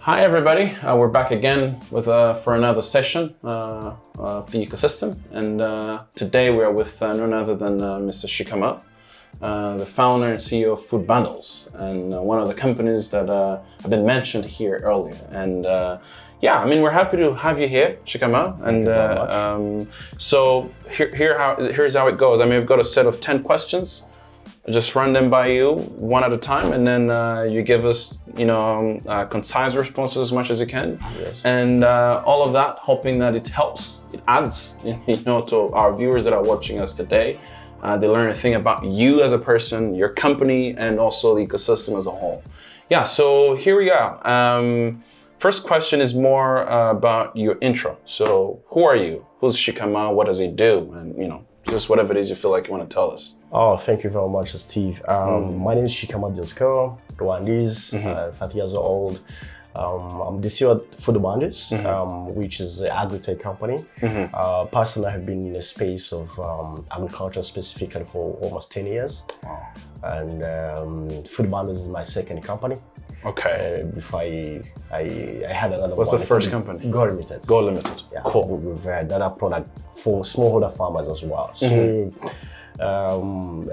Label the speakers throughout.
Speaker 1: Hi everybody, we're back again with for another session of the ecosystem, and today we are with none other than Mr. Shikama, the founder and CEO of Food Bundles, and one of the companies that have been mentioned here earlier. And yeah, I mean, we're happy to have you here, Shikama.
Speaker 2: Thank you very much.
Speaker 1: So here's how it goes. I mean, we've got a set of 10 questions. Just run them by you one at a time, and then you give us, concise responses as much as you can.
Speaker 2: Yes.
Speaker 1: And all of that, hoping that it helps, it adds, to our viewers that are watching us today. They learn a thing about you as a person, your company, and also the ecosystem as a whole. Yeah, so here we go. First question is more about your intro. So who are you? Who's Shikama? What does he do? And, just whatever it is you feel like you want to tell us.
Speaker 2: Oh, thank you very much, Steve. My name is Shikama Dioscore, Rwandese, 30 years old. I'm the CEO at Food Bundles, which is an agri-tech company. Personally, I have been in the space of agriculture specifically for almost 10 years.
Speaker 1: Wow.
Speaker 2: And Food Bundles is my second company.
Speaker 1: Okay.
Speaker 2: Before I had another
Speaker 1: What's
Speaker 2: one.
Speaker 1: the first company?
Speaker 2: Go Limited.
Speaker 1: Go Limited.
Speaker 2: Yeah,
Speaker 1: cool.
Speaker 2: We've had that product for smallholder farmers as well. So,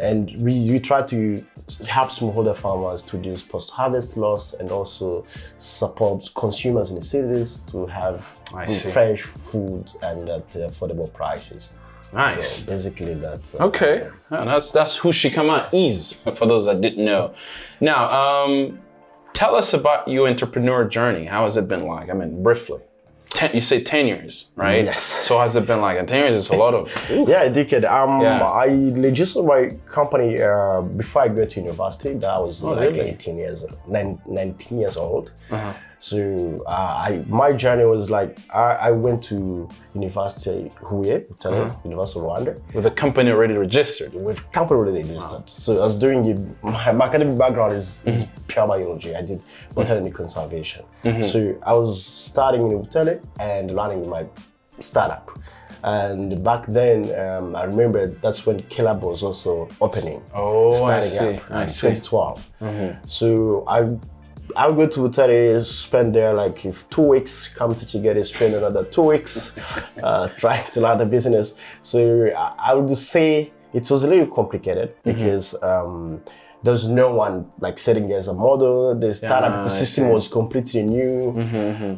Speaker 2: and we try to help smallholder farmers to reduce post-harvest loss and also support consumers in the cities to have fresh food and at affordable prices.
Speaker 1: Nice.
Speaker 2: So basically that's...
Speaker 1: Okay, yeah, that's who Shikama is, for those that didn't know. Now, tell us about your entrepreneur journey. How has it been like? I mean, briefly. You say 10 years, right?
Speaker 2: Yes.
Speaker 1: So has it been like? And 10 years is a lot of...
Speaker 2: Yeah, a decade.
Speaker 1: Yeah.
Speaker 2: I registered my company before I got to university. That was
Speaker 1: really?
Speaker 2: 19 years old. So my journey was like, I went to University Huye, University of Rwanda.
Speaker 1: With a company already registered?
Speaker 2: With company already registered. Wow. So I was doing my academic background is pure biology. I did botany conservation. So I was starting in Butele and running my startup. And back then, I remember that's when Caleb was also opening.
Speaker 1: Oh, I see.
Speaker 2: I see. 2012. So I would go to Butare, spend there like 2 weeks, come to Chigere, spend another 2 weeks trying to learn the business. So I would say it was a little complicated because there's no one like setting as a model. The startup ecosystem was completely new.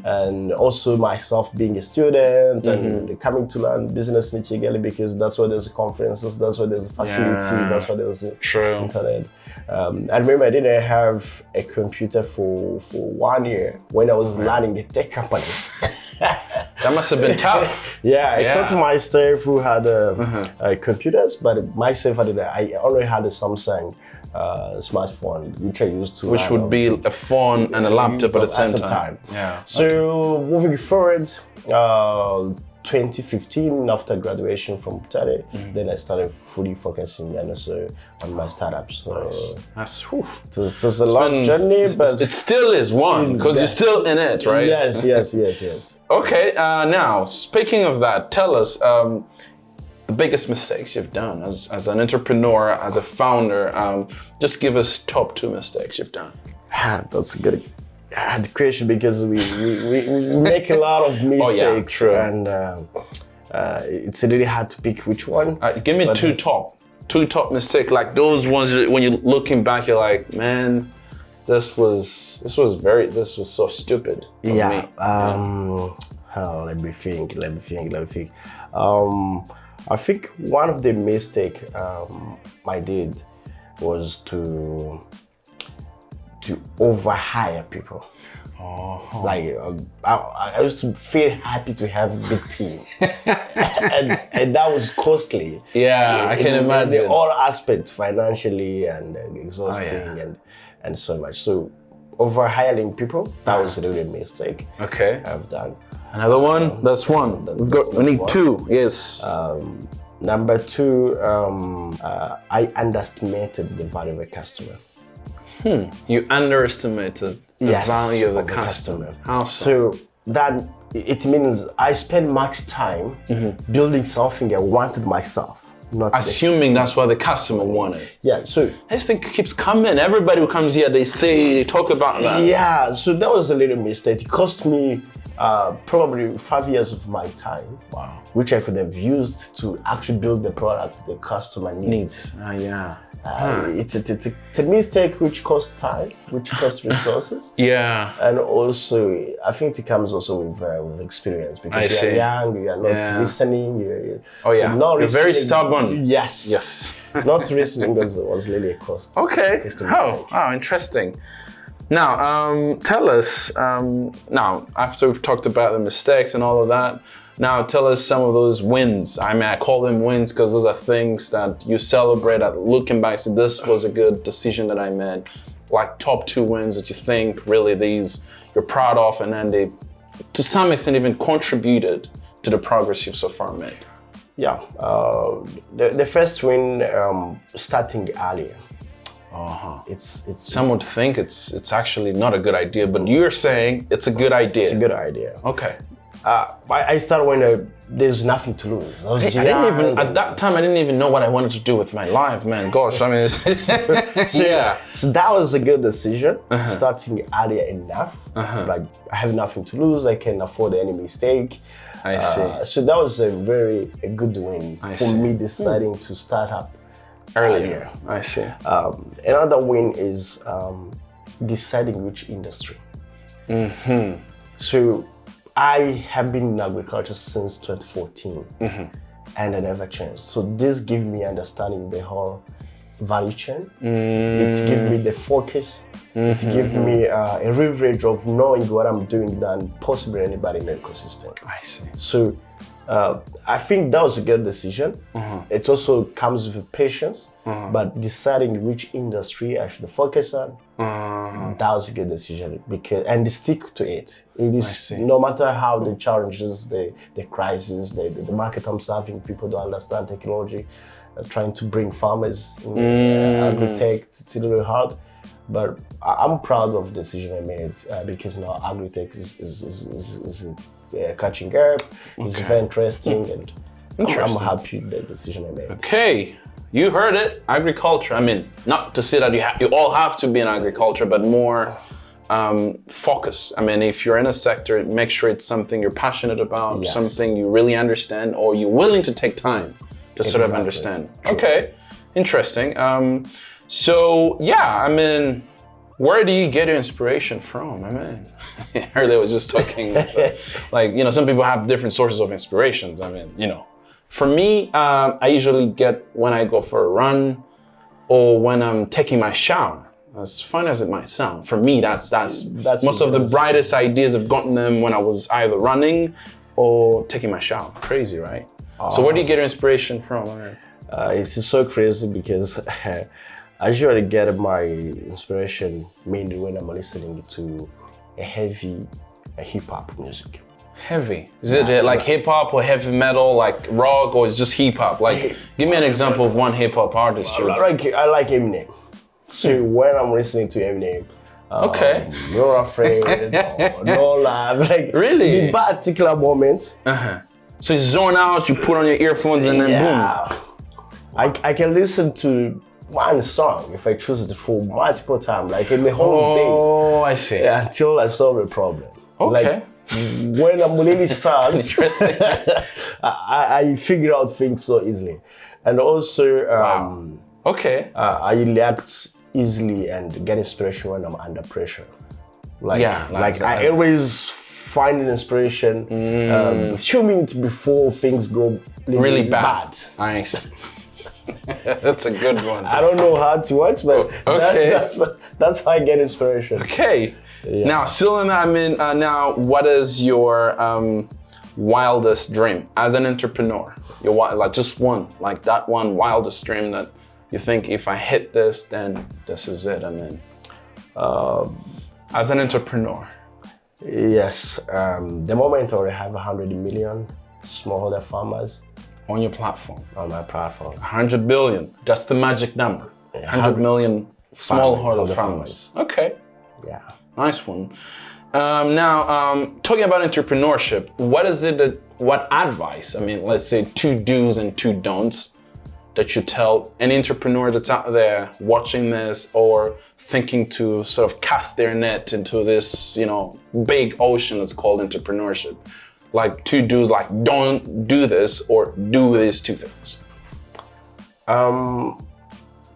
Speaker 2: And also myself being a student and coming to learn business in Chigere because that's where there's conferences, that's where there's a facility, that's where there's internet. I remember I didn't have a computer for 1 year when I was learning the tech company.
Speaker 1: That must have been tough.
Speaker 2: Except my staff who had computers, but myself I already had a Samsung smartphone, which I used to.
Speaker 1: Which would be a phone and a laptop at the same time.
Speaker 2: Yeah. So moving forward, 2015, after graduation from Butare, then I started fully focusing and also on my startup. So
Speaker 1: that's
Speaker 2: it was a long journey, but
Speaker 1: it still is one because you're still in it, right?
Speaker 2: Yes.
Speaker 1: Okay. Now, speaking of that, tell us the biggest mistakes you've done as an entrepreneur, as a founder. Just give us top 2 mistakes you've done.
Speaker 2: That's a good question because we make a lot of mistakes and it's really hard to pick which one.
Speaker 1: Give me two top mistakes, like those ones that when you're looking back, you're like, man, this was so stupid of me.
Speaker 2: Let me think. I think one of the mistakes I did was to overhire people. Like I used to feel happy to have a big team, and that was costly.
Speaker 1: Yeah, I can imagine.
Speaker 2: In all aspects, financially and exhausting and so much. So overhiring people, that was a real mistake.
Speaker 1: Okay,
Speaker 2: I've done.
Speaker 1: Another one. That's one. We need 2. Yes.
Speaker 2: Number 2, I underestimated the value of a customer.
Speaker 1: You underestimated the value of the customer. How so?
Speaker 2: So that it means I spend much time building something I wanted myself. not
Speaker 1: assuming that's what the customer wanted.
Speaker 2: Yeah, so
Speaker 1: This thing keeps coming. Everybody who comes here, they talk about that.
Speaker 2: yeah, so that was a little mistake. It cost me probably 5 years of my time.
Speaker 1: Wow.
Speaker 2: Which I could have used to actually build the product the customer needs.
Speaker 1: Yeah.
Speaker 2: It's a mistake which costs time, which costs resources.
Speaker 1: Yeah.
Speaker 2: And also, I think it comes also with experience because you're young, you are not listening.
Speaker 1: You're very stubborn.
Speaker 2: Yes. Not listening was really a cost.
Speaker 1: Okay. Interesting. Now, tell us, now, after we've talked about the mistakes and all of that, now tell us some of those wins. I mean, I call them wins because those are things that you celebrate at looking back, so this was a good decision that I made. Like top 2 wins that you think really you're proud of, and then they, to some extent, even contributed to the progress you've so far made.
Speaker 2: Yeah, the first win, starting earlier. It's
Speaker 1: some would think it's actually not a good idea, but you're saying it's a good idea.
Speaker 2: It's a good idea.
Speaker 1: Okay.
Speaker 2: I started when there's nothing to lose.
Speaker 1: At that time, I didn't even know what I wanted to do with my life, man. Gosh, I mean,
Speaker 2: So that was a good decision, starting earlier enough. Like, I have nothing to lose. I can afford any mistake.
Speaker 1: I see.
Speaker 2: So that was a good win for me deciding to start up earlier.
Speaker 1: I see.
Speaker 2: Another win is deciding which industry. So I have been in agriculture since 2014, and I never changed. So this gives me understanding the whole value chain. It gives me the focus. It gives me a leverage of knowing what I'm doing than possibly anybody in the ecosystem.
Speaker 1: I see.
Speaker 2: So I think that was a good decision. It also comes with patience, but deciding which industry I should focus on, that was a good decision and stick to it. It is no matter how the challenges, the crisis, the market I'm serving, people don't understand technology, trying to bring farmers in agri-tech, it's a little hard. But I'm proud of the decision I made because agri-tech is catching up. It's very interesting, and I'm happy with the decision I made.
Speaker 1: Okay, you heard it. Agriculture. I mean, not to say that you all have to be in agriculture, but more focus. I mean, if you're in a sector, make sure it's something you're passionate about, something you really understand, or you're willing to take time to sort of understand. True. Okay, interesting. So yeah, I mean, where do you get your inspiration from? I mean, earlier I was just talking, like, some people have different sources of inspirations. I mean, for me, I usually get when I go for a run or when I'm taking my shower. As fun as it might sound, for me, that's most of the brightest ideas have gotten them when I was either running or taking my shower. Crazy, right? So where do you get your inspiration from?
Speaker 2: It's so crazy because I usually get my inspiration mainly when I'm listening to a heavy hip hop music.
Speaker 1: Heavy? Is it like hip hop or heavy metal, like rock, or it's just hip hop? Like, give me an example of one hip hop artist you like.
Speaker 2: I like Eminem. So when I'm listening to Eminem, no afraid, no laugh, like
Speaker 1: really,
Speaker 2: in particular moments.
Speaker 1: So you zone out, you put on your earphones, and then boom.
Speaker 2: I can listen to one song if I choose it for multiple times, like in the whole day.
Speaker 1: Oh, I see.
Speaker 2: Until I solve a problem.
Speaker 1: Okay.
Speaker 2: Like, when I'm really sad,
Speaker 1: interesting.
Speaker 2: I figure out things so easily, and also I react easily and get inspiration when I'm under pressure. I always find an inspiration 2 minutes before things go really bad.
Speaker 1: Nice. That's a good one.
Speaker 2: I don't know how it works, but that's how I get inspiration.
Speaker 1: Okay. Yeah. Now, still in that, I mean, now, what is your wildest dream as an entrepreneur? Like just one, like that one wildest dream that you think, if I hit this, then this is it. I mean, as an entrepreneur.
Speaker 2: Yes. The moment I already have 100 million smallholder farmers.
Speaker 1: On your platform?
Speaker 2: On my platform.
Speaker 1: 100 billion, that's the magic number. 100 million smallholder farmers. Okay.
Speaker 2: Yeah.
Speaker 1: Nice one. Now, talking about entrepreneurship, what advice, I mean, let's say 2 do's and 2 don'ts that you tell any entrepreneur that's out there watching this or thinking to sort of cast their net into this, big ocean that's called entrepreneurship? Like 2 do's, like don't do this or do these 2 things.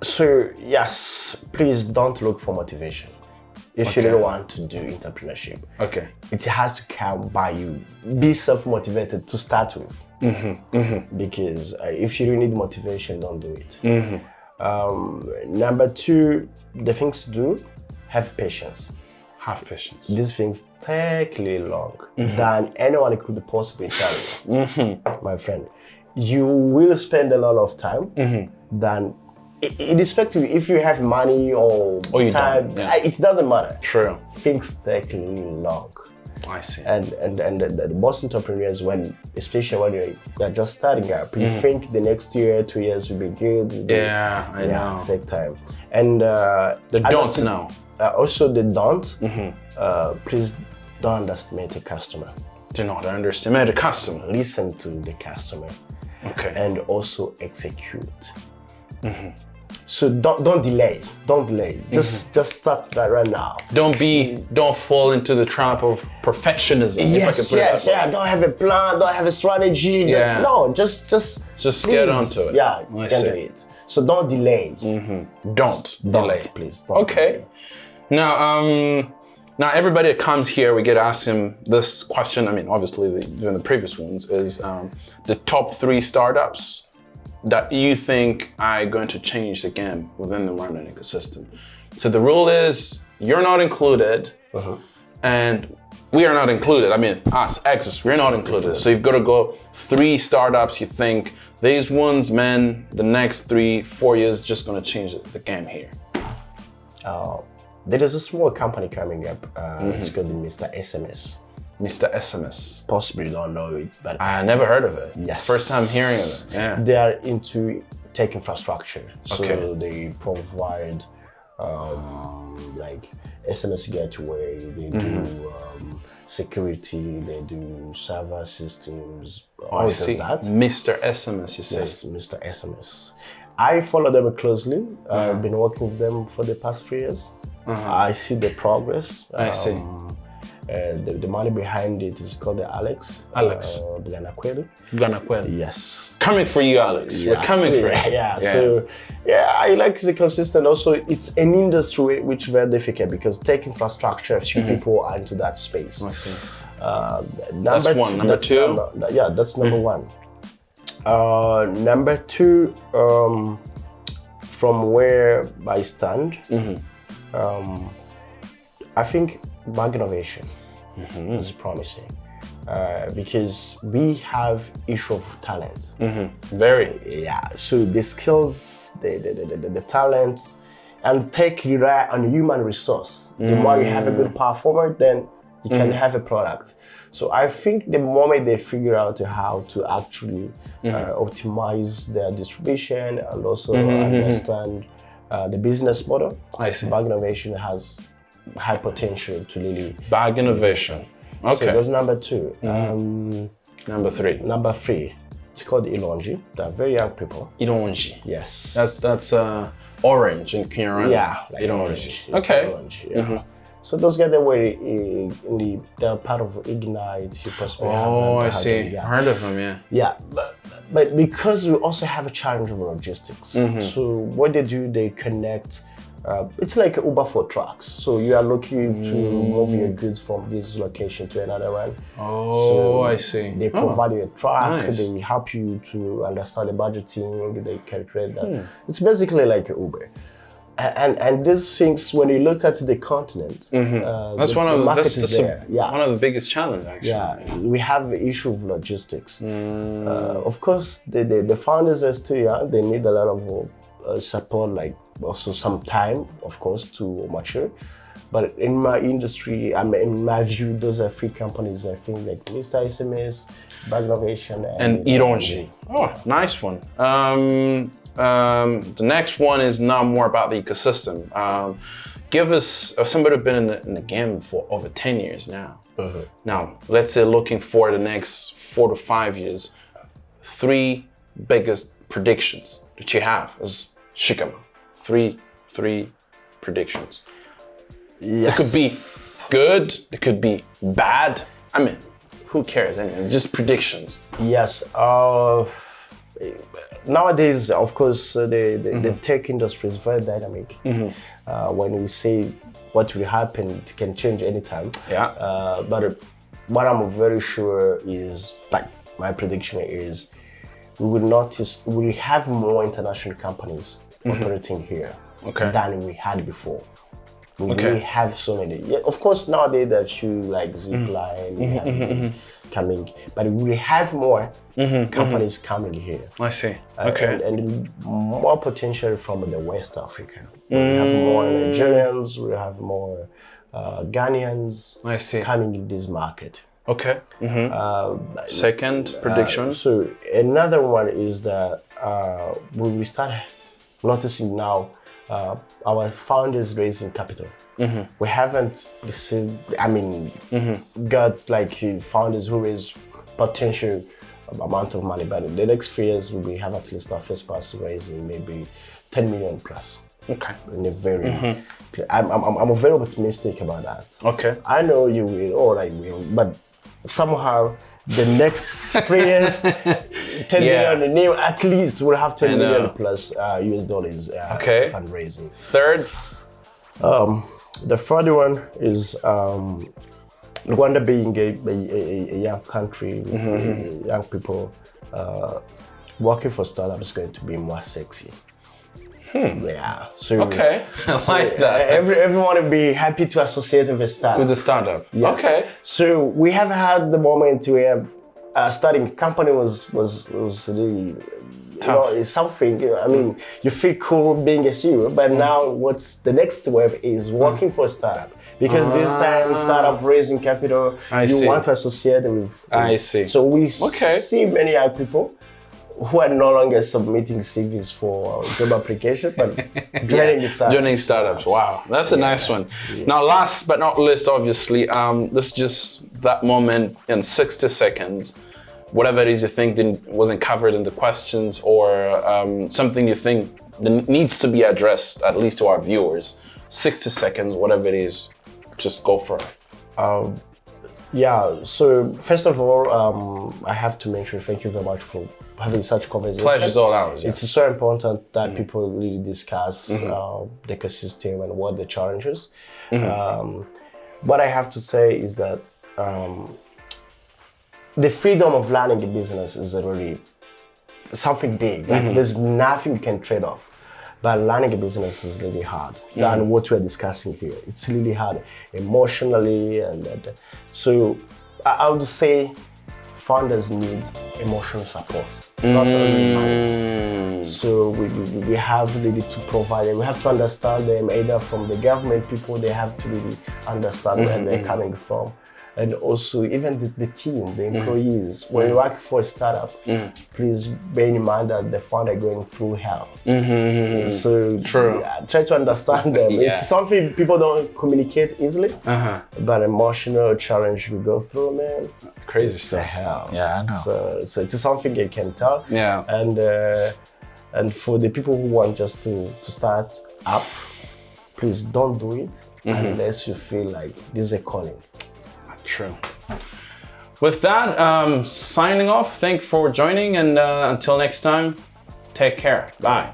Speaker 2: So yes, please don't look for motivation. If you really want to do entrepreneurship, it has to come by you. Be self-motivated to start with. Because if you really need motivation, don't do it. Number 2, the things to do, have patience.
Speaker 1: Have patience.
Speaker 2: These things take really long than anyone could possibly tell you, my friend. You will spend a lot of time than, irrespective if you have money or time, it doesn't matter.
Speaker 1: True.
Speaker 2: Things take really long.
Speaker 1: I see.
Speaker 2: And the most entrepreneurs, especially when you're just starting up, you think the next year, 2 years will be good.
Speaker 1: I know.
Speaker 2: It takes time. And
Speaker 1: the don'ts now.
Speaker 2: Also the don't, please don't underestimate the customer.
Speaker 1: Do not underestimate the customer.
Speaker 2: Listen to the customer. And also execute. So don't delay. Don't delay. Just start that right now.
Speaker 1: Don't fall into the trap of perfectionism.
Speaker 2: Yes. Don't have a plan. Don't have a strategy. No, just
Speaker 1: get onto it.
Speaker 2: Yeah, get into it. So don't delay.
Speaker 1: Don't delay,
Speaker 2: please. Don't delay.
Speaker 1: Now everybody that comes here, we get asked him this question. I mean, obviously, during the previous ones, is the top 3 startups that you think are going to change the game within the marketing ecosystem. So the rule is you're not included, and we are not included. I mean, us, Exos, we're not included. So you've got to go 3 startups you think these ones, man, the next 3-4 years just going to change the game here.
Speaker 2: There is a small company coming up. It's called Mr. SMS.
Speaker 1: Mr. SMS.
Speaker 2: Possibly you don't know it, but
Speaker 1: I never heard of it.
Speaker 2: Yes.
Speaker 1: First time hearing of it. Yeah.
Speaker 2: They are into tech infrastructure. So they provide like SMS gateway, they do security, they do server systems.
Speaker 1: I see.
Speaker 2: That.
Speaker 1: Mr. SMS, you say?
Speaker 2: Yes, Mr. SMS. I follow them closely. I've been working with them for the past 3 years. I see the progress.
Speaker 1: I see.
Speaker 2: The money behind it is called the Alex. Ganakweli. Yes.
Speaker 1: Coming for you, Alex.
Speaker 2: Yes.
Speaker 1: We're coming for you.
Speaker 2: So I like the consistent. Also, it's an industry which is very difficult because tech infrastructure, a few people are into that space.
Speaker 1: I see.
Speaker 2: That's
Speaker 1: one. Number 2?
Speaker 2: That's number 1. Number 2, from where I stand, I think bag innovation is promising because we have issue of talent.
Speaker 1: Very.
Speaker 2: Yeah. So the skills, the talent, and tech rely on human resource. The more you have a good performer, then you can have a product. So I think the moment they figure out how to actually optimize their distribution and also understand the business model,
Speaker 1: I see.
Speaker 2: bag innovation has high potential to really...
Speaker 1: Bag innovation. Okay.
Speaker 2: So that's number 2.
Speaker 1: Number 3.
Speaker 2: Number 3, it's called Ilonji. They're very young people.
Speaker 1: Ilonji.
Speaker 2: Yes.
Speaker 1: That's orange in Kinyarwanda.
Speaker 2: Yeah, like
Speaker 1: Ilonji.
Speaker 2: Orange.
Speaker 1: Okay.
Speaker 2: Orange, yeah. So those guys, they're part of Ignite. You possibly
Speaker 1: I see. Heard of them, yeah.
Speaker 2: Yeah, but because we also have a challenge of logistics. So what they do, they connect. It's like Uber for trucks. So you are looking to move your goods from this location to another one.
Speaker 1: So I see.
Speaker 2: They provide you a truck.
Speaker 1: Nice.
Speaker 2: They help you to understand the budgeting. They calculate that. It's basically like Uber. And these things, when you look at the continent,
Speaker 1: that's one of the biggest challenges, actually.
Speaker 2: Yeah, we have the issue of logistics. Of course, the founders are still young. They need a lot of support, like also some time, of course, to mature. But in my industry, in my view, those are 3 companies, I think, like Mr. SMS, Bag Innovation,
Speaker 1: and Ironji. Oh, nice one. The next one is now more about the ecosystem. Give us, somebody who's been in the game for over 10 years now. Now, let's say looking for the next 4 to 5 years, 3 biggest predictions that you have as Shikama? Three predictions.
Speaker 2: Yes.
Speaker 1: It could be good, it could be bad. I mean, who cares? Anyway, just predictions.
Speaker 2: Yes. Nowadays, of course, the tech industry is very dynamic. When we say what will happen, it can change anytime.
Speaker 1: Yeah.
Speaker 2: But what I'm very sure is, like, my prediction is, we will have more international companies operating here than we had before. We have so many. Yeah, of course, nowadays there's few like Zipline, we have these coming, but we will have more companies coming here.
Speaker 1: I see.
Speaker 2: And more potential from the West Africa. We have more Nigerians, we have more Ghanaians coming in this market.
Speaker 1: Okay. Second prediction.
Speaker 2: So another one is that when we start noticing now our founders raising capital. We haven't got like founders who raise potential amount of money, but in the next 3 years we will have at least our first person raising maybe 10 million plus.
Speaker 1: Okay.
Speaker 2: In a very, I'm very optimistic about that.
Speaker 1: Okay.
Speaker 2: I know you will, or I will, but somehow the next 3 years, 10 million new, at least we'll have 10 million plus US dollars fundraising.
Speaker 1: Third?
Speaker 2: The third one is Rwanda being a young country, young people, working for startups is going to be more sexy. Yeah. So
Speaker 1: I like that.
Speaker 2: Everyone will be happy to associate with a startup.
Speaker 1: With a startup.
Speaker 2: Yes.
Speaker 1: Okay.
Speaker 2: So we have had the moment where starting a company was really tough. It's something. I mean, you feel cool being a CEO, but now what's the next wave is working for a startup. Because this time, startup raising capital, want to associate with.
Speaker 1: I see.
Speaker 2: So we see many young people who are no longer submitting CVs for job application, but joining the startups.
Speaker 1: Joining startups. Wow, that's a nice one. Now, last but not least, obviously, this is just that moment in 60 seconds. Whatever it is you think wasn't covered in the questions, or something you think that needs to be addressed, at least to our viewers. 60 seconds, whatever it is, just go for it.
Speaker 2: So first of all, I have to mention thank you very much for having such conversation.
Speaker 1: Pleasure's all ours.
Speaker 2: It's so important that people really discuss the ecosystem and what the challenges. What I have to say is that the freedom of learning a business is really something big. Like there's nothing you can trade off. But learning a business is really hard than what we're discussing here. It's really hard emotionally, and so I would say founders need emotional support, not only money. So we have really to provide them. We have to understand them, either from the government people. They have to really understand where they're coming from. And also even the team, the employees. When you work for a startup, please bear in mind that the founder going through hell. So try to understand them. It's something people don't communicate easily, but emotional challenge we go through, man.
Speaker 1: Crazy
Speaker 2: it's
Speaker 1: stuff.
Speaker 2: A hell.
Speaker 1: Yeah, I know.
Speaker 2: So it's something I can tell.
Speaker 1: Yeah.
Speaker 2: And for the people who want just to start up, please don't do it unless you feel like this is a calling.
Speaker 1: True. With that, signing off. Thanks for joining, and until next time, take care. Bye.